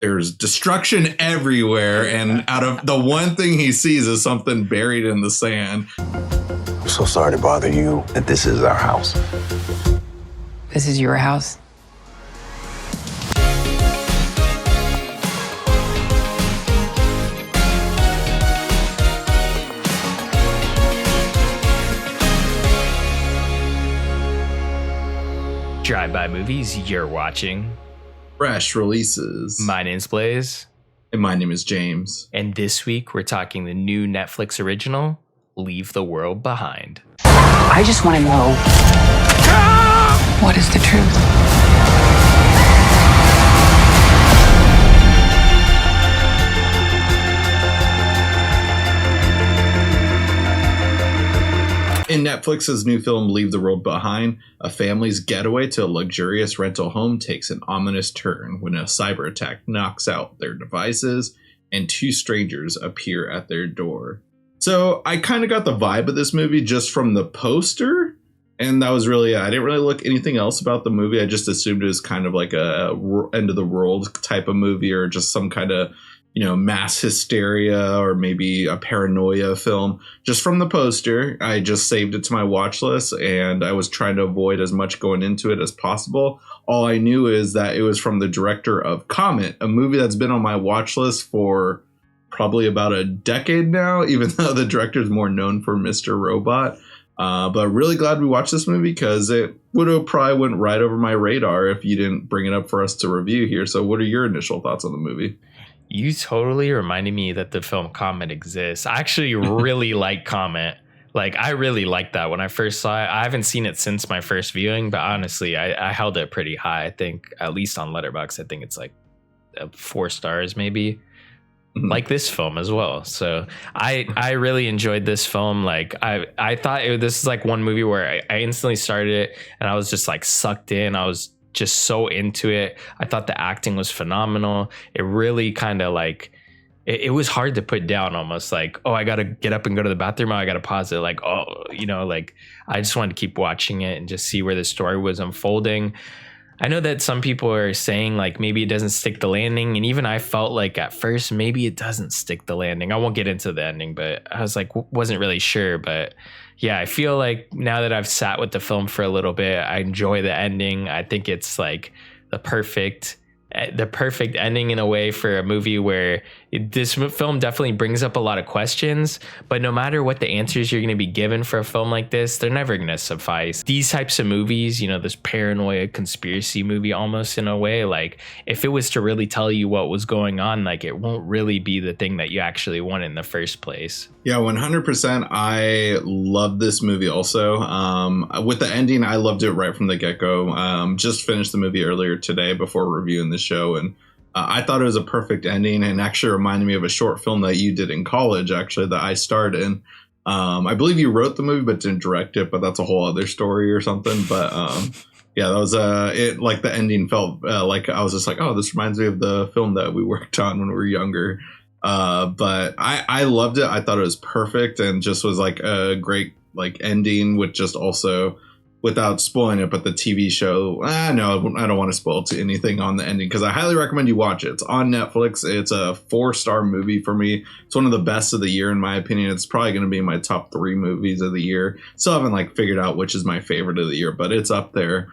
there's destruction everywhere, and out of the one thing he sees is something buried in the sand. I'm so sorry to bother you, that this is our house. This is your house? Drive-by movies you're watching. Fresh releases. My name's Blaze. And my name is James. And this week we're talking the new Netflix original, Leave the World Behind. I just want to know, what is the truth? In Netflix's new film, Leave the World Behind, a family's getaway to a luxurious rental home takes an ominous turn when a cyber attack knocks out their devices and two strangers appear at their door. So I kind of got the vibe of this movie just from the poster, and that was really it. I didn't really look anything else about the movie. I just assumed it was kind of like a end of the world type of movie, or just some kind of, you know, mass hysteria or maybe a paranoia film. Just from the poster, I just saved it to my watch list, and I was trying to avoid as much going into it as possible. All I knew is that it was from the director of Comet, a movie that's been on my watch list for probably about a decade now, even though the director is more known for Mr. Robot. But really glad we watched this movie, because it would have probably went right over my radar if you didn't bring it up for us to review here. So what are your initial thoughts on the movie? You totally reminded me that the film Comet exists. I actually really like Comet. Like, I really liked that when I first saw it. I haven't seen it since my first viewing, but honestly, I held it pretty high. I think, at least on Letterboxd, I think it's like 4 stars maybe. Mm-hmm. Like this film as well. So I really enjoyed this film. Like, I thought this is like one movie where I instantly started it and I was just like sucked in. I was just so into it. I thought the acting was phenomenal. It really kind of like, it was hard to put down, almost like, oh, I gotta get up and go to the bathroom. Oh, I gotta pause it. Like, oh, you know, like I just wanted to keep watching it and just see where the story was unfolding. I know that some people are saying like maybe it doesn't stick the landing, and even I felt like at first maybe it doesn't stick the landing. I won't get into the ending, but I was like, wasn't really sure. But yeah, I feel like now that I've sat with the film for a little bit, I enjoy the ending. I think it's like the perfect ending in a way for a movie where this film definitely brings up a lot of questions, but no matter what the answers you're going to be given for a film like this, they're never going to suffice. These types of movies, you know, this paranoia conspiracy movie almost in a way, like if it was to really tell you what was going on, like it won't really be the thing that you actually want in the first place. Yeah, 100%. I love this movie also. With the ending, I loved it right from the get-go. Just finished the movie earlier today before reviewing the show, and I thought it was a perfect ending, and actually reminded me of a short film that you did in college, actually, that I starred in. I believe you wrote the movie but didn't direct it, but that's a whole other story or something. But yeah, that was it. Like the ending felt like I was just like, oh, this reminds me of the film that we worked on when we were younger. But I loved it. I thought it was perfect, and just was like a great like ending with just also, without spoiling it, but the TV show, no, I don't want to spoil anything on the ending, because I highly recommend you watch it. It's on Netflix. It's a 4-star movie for me. It's one of the best of the year, in my opinion. It's probably going to be in my top 3 movies of the year. Still haven't like figured out which is my favorite of the year, but it's up there.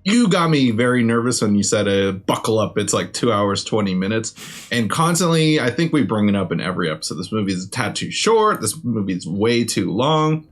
You got me very nervous when you said buckle up. It's like 2 hours, 20 minutes. And constantly, I think we bring it up in every episode. This movie is a tad too short. This movie is way too long.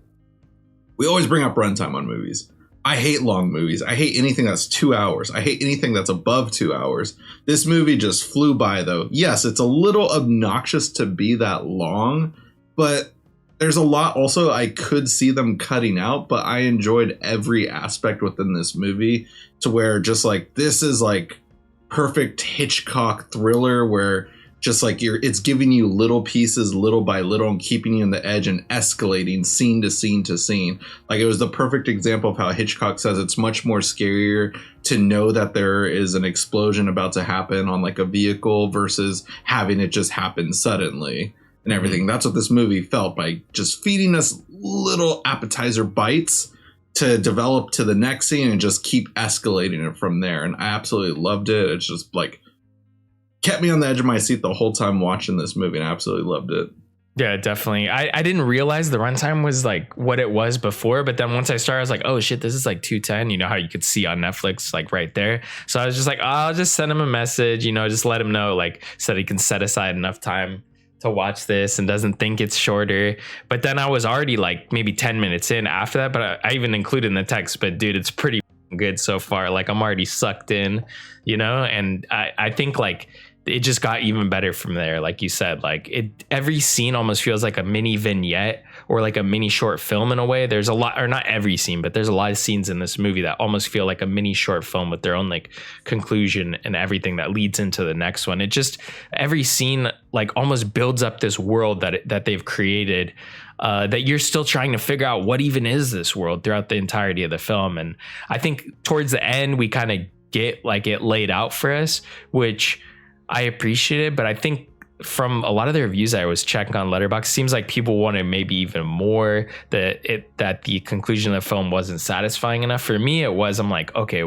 We always bring up runtime on movies. I hate long movies. I hate anything that's 2 hours. I hate anything that's above 2 hours. This movie just flew by, though. Yes, it's a little obnoxious to be that long, but there's a lot also I could see them cutting out, but I enjoyed every aspect within this movie, to where just like this is like perfect Hitchcock thriller where just like it's giving you little pieces little by little and keeping you on the edge and escalating scene to scene to scene. Like, it was the perfect example of how Hitchcock says it's much more scarier to know that there is an explosion about to happen on like a vehicle versus having it just happen suddenly and everything. That's what this movie felt, by just feeding us little appetizer bites to develop to the next scene and just keep escalating it from there. And I absolutely loved it. It's just like kept me on the edge of my seat the whole time watching this movie, and I absolutely loved it. Yeah, definitely. I didn't realize the runtime was like what it was before, but then once I started, I was like, oh shit, this is like 210. You know how you could see on Netflix, like right there. So I was just like, oh, I'll just send him a message, you know, just let him know, like, so that he can set aside enough time to watch this and doesn't think it's shorter. But then I was already like maybe 10 minutes in after that, but I even included in the text, but dude, it's pretty good so far. Like I'm already sucked in, you know, and I think like it just got even better from there. Like you said, like every scene almost feels like a mini vignette or like a mini short film in a way. There's a lot, or not every scene, but there's a lot of scenes in this movie that almost feel like a mini short film with their own like conclusion and everything that leads into the next one. It just, every scene like almost builds up this world that they've created, that you're still trying to figure out what even is this world throughout the entirety of the film. And I think towards the end, we kind of get like it laid out for us, which I appreciated, but I think from a lot of the reviews I was checking on Letterboxd, seems like people wanted maybe even more, that the conclusion of the film wasn't satisfying enough. For me, it was. I'm like, okay,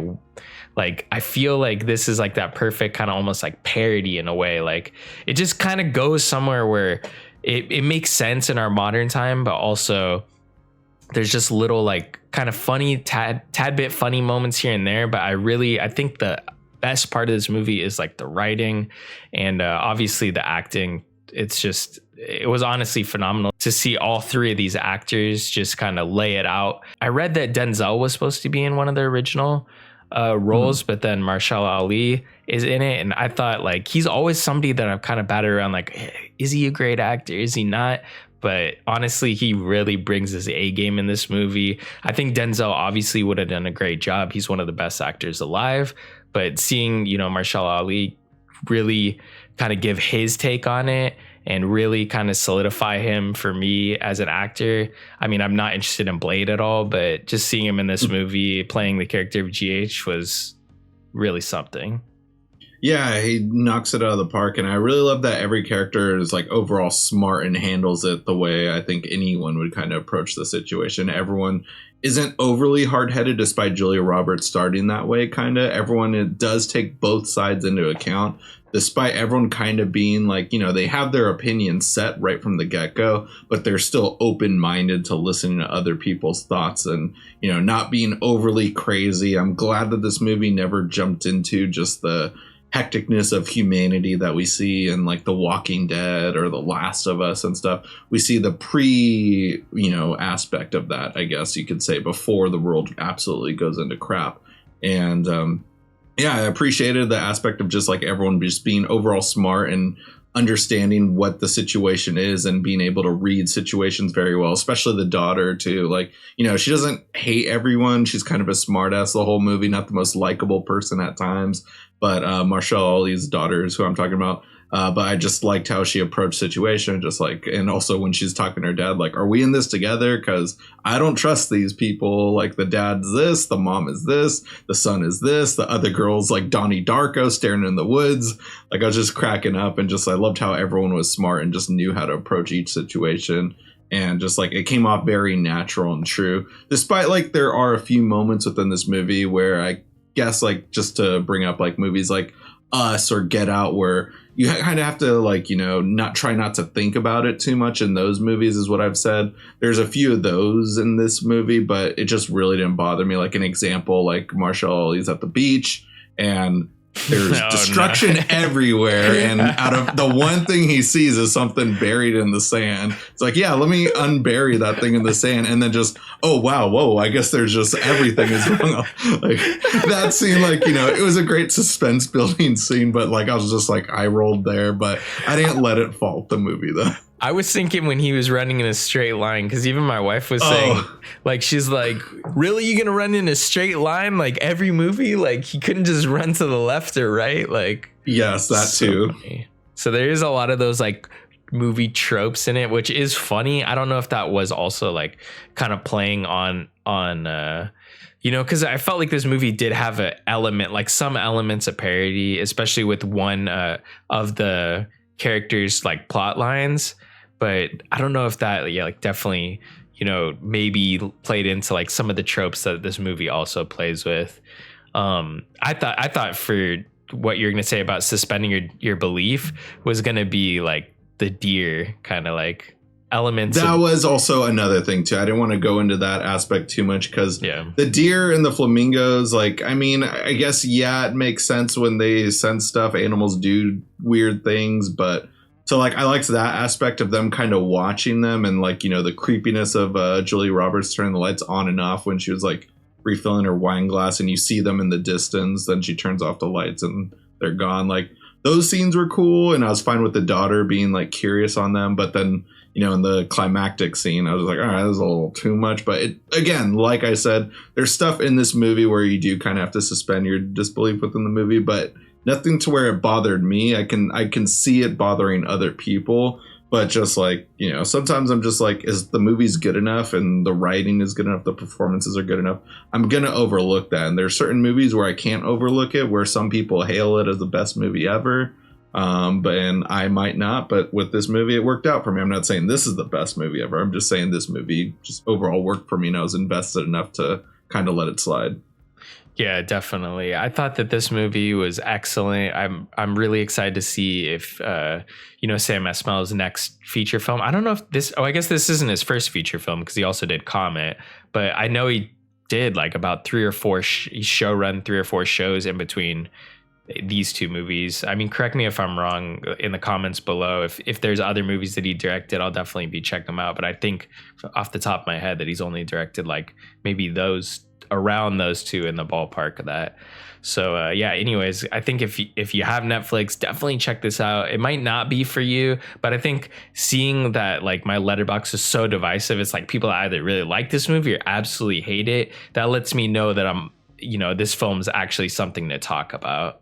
like I feel like this is like that perfect kind of almost like parody in a way. Like it just kind of goes somewhere where it makes sense in our modern time, but also there's just little like kind of funny tad bit funny moments here and there. But I think the best part of this movie is like the writing and obviously the acting. It was honestly phenomenal to see all three of these actors just kind of lay it out. I read that Denzel was supposed to be in one of the original roles, but then Marshall Ali is in it, and I thought like he's always somebody that I've kind of batted around like, hey, is he a great actor, is he not? But honestly, he really brings his A game in this movie. I think Denzel obviously would have done a great job. He's one of the best actors alive. But seeing, you know, Marshall Ali really kind of give his take on it and really kind of solidify him for me as an actor. I mean, I'm not interested in Blade at all, but just seeing him in this movie playing the character of GH was really something. Yeah, he knocks it out of the park, and I really love that every character is like overall smart and handles it the way I think anyone would kind of approach the situation. Everyone isn't overly hard-headed, despite Julia Roberts starting that way, kind of. Everyone does take both sides into account, despite everyone kind of being like, you know, they have their opinions set right from the get-go, but they're still open-minded to listening to other people's thoughts and, you know, not being overly crazy. I'm glad that this movie never jumped into just the hecticness of humanity that we see in like The Walking Dead or The Last of Us and stuff. We see the aspect of that, I guess you could say, before the world absolutely goes into crap. And I appreciated the aspect of just like everyone just being overall smart and understanding what the situation is and being able to read situations very well, especially the daughter too. Like, you know, she doesn't hate everyone. She's kind of a smartass the whole movie, not the most likable person at times, but Marshall Ali's daughter is who I'm talking about. But I just liked how she approached situation, just like, and also when she's talking to her dad, like, are we in this together? Because I don't trust these people. Like the dad's this, the mom is this, the son is this, the other girl's like Donnie Darko staring in the woods. Like I was just cracking up, and just I loved how everyone was smart and just knew how to approach each situation. And just like it came off very natural and true, despite like there are a few moments within this movie where I guess like just to bring up like movies like Us or Get Out, where you kind of have to like, you know, not to think about it too much in those movies is what I've said. There's a few of those in this movie, but it just really didn't bother me. Like an example, like Marshall is at the beach and there's destruction everywhere, and out of the one thing he sees is something buried in the sand. It's like, yeah, let me unbury that thing in the sand, and then just, oh wow, whoa, I guess there's just everything is going on. Like that scene, like, you know, it was a great suspense building scene, but like I was just like I rolled there, but I didn't let it fault the movie though. I was thinking when he was running in a straight line, because even my wife was saying, like, she's like, really, you gonna run in a straight line like every movie? Like he couldn't just run to the left or right? Like, yes, that too. Funny. So there is a lot of those like movie tropes in it, which is funny. I don't know if that was also like kind of playing on you know, because I felt like this movie did have an element, like some elements of parody, especially with one of the characters' like plot lines. But I don't know if that, like definitely, you know, maybe played into like some of the tropes that this movie also plays with. I thought for what you're gonna say about suspending your belief was gonna be like the deer kind of like elements. That was also another thing too. I didn't want to go into that aspect too much because the deer and the flamingos, like, I mean, I guess, yeah, it makes sense when they sense stuff. Animals do weird things, but so like I liked that aspect of them kind of watching them and like, you know, the creepiness of Julia Roberts turning the lights on and off when she was like refilling her wine glass and you see them in the distance. Then she turns off the lights and they're gone. Like those scenes were cool. And I was fine with the daughter being like curious on them. But then, you know, in the climactic scene, I was like, all right, this is a little too much. But it, again, like I said, there's stuff in this movie where you do kind of have to suspend your disbelief within the movie, but nothing to where it bothered me. I can see it bothering other people, but just like, you know, sometimes I'm just like, is the movie's good enough and the writing is good enough, the performances are good enough, I'm gonna overlook that. And there's certain movies where I can't overlook it, where some people hail it as the best movie ever, and I might not. But with this movie, it worked out for me. I'm not saying this is the best movie ever. I'm just saying this movie just overall worked for me, and I was invested enough to kind of let it slide. Yeah, definitely. I thought that this movie was excellent. I'm really excited to see if you know, Sam Esmail's next feature film. I don't know if this. Oh, I guess this isn't his first feature film because he also did Comet. But I know he did like about 3 or 4 showrun 3 or 4 shows in between these two movies. I mean, correct me if I'm wrong in the comments below. If there's other movies that he directed, I'll definitely be checking them out. But I think off the top of my head that he's only directed like maybe around those two, in the ballpark of that. So yeah, anyways, I think if you have Netflix, definitely check this out. It might not be for you, but I think seeing that like my letterbox is so divisive, it's like people either really like this movie or absolutely hate it. That lets me know that this film's actually something to talk about.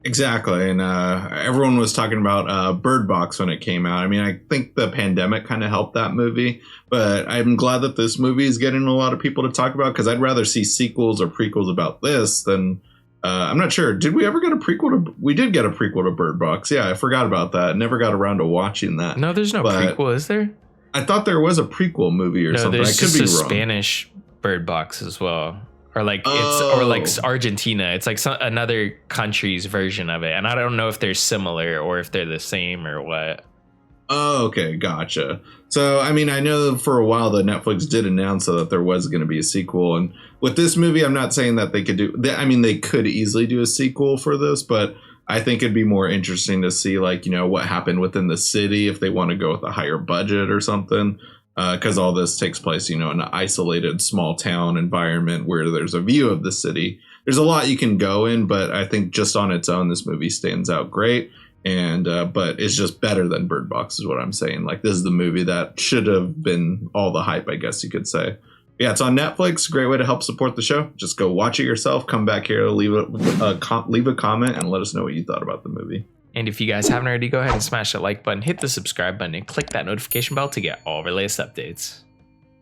Exactly. And everyone was talking about Bird Box when it came out. I mean, I think the pandemic kind of helped that movie, but I'm glad that this movie is getting a lot of people to talk about, because I'd rather see sequels or prequels about this than I'm not sure. Did we ever get a prequel to? We did get a prequel to Bird Box. Yeah, I forgot about that. Never got around to watching that. No, there's no prequel, is there? I thought there was a prequel movie or something. There's I could be just a wrong. Spanish Bird Box as well. Or like or like Argentina. It's like another country's version of it. And I don't know if they're similar or if they're the same or what. Oh, okay. Gotcha. So, I mean, I know for a while that Netflix did announce that there was going to be a sequel. And with this movie, I'm not saying that they could do... I mean, they could easily do a sequel for this, but I think it'd be more interesting to see, like, you know, what happened within the city if they want to go with a higher budget or something. Because all this takes place, you know, in an isolated small town environment where there's a view of the city. There's a lot you can go in, but I think just on its own, this movie stands out great. And but it's just better than Bird Box is what I'm saying. Like, this is the movie that should have been all the hype, I guess you could say. Yeah, it's on Netflix. Great way to help support the show. Just go watch it yourself. Come back here, leave a comment, and let us know what you thought about the movie. And if you guys haven't already, go ahead and smash that like button, hit the subscribe button, and click that notification bell to get all of our latest updates.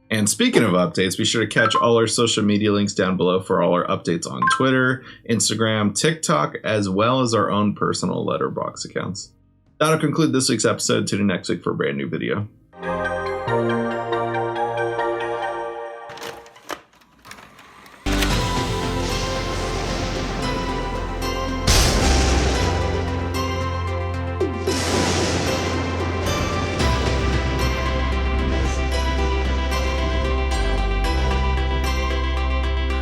And speaking of updates, be sure to catch all our social media links down below for all our updates on Twitter, Instagram, TikTok, as well as our own personal letterbox accounts. That'll conclude this week's episode. Tune in next week for a brand new video.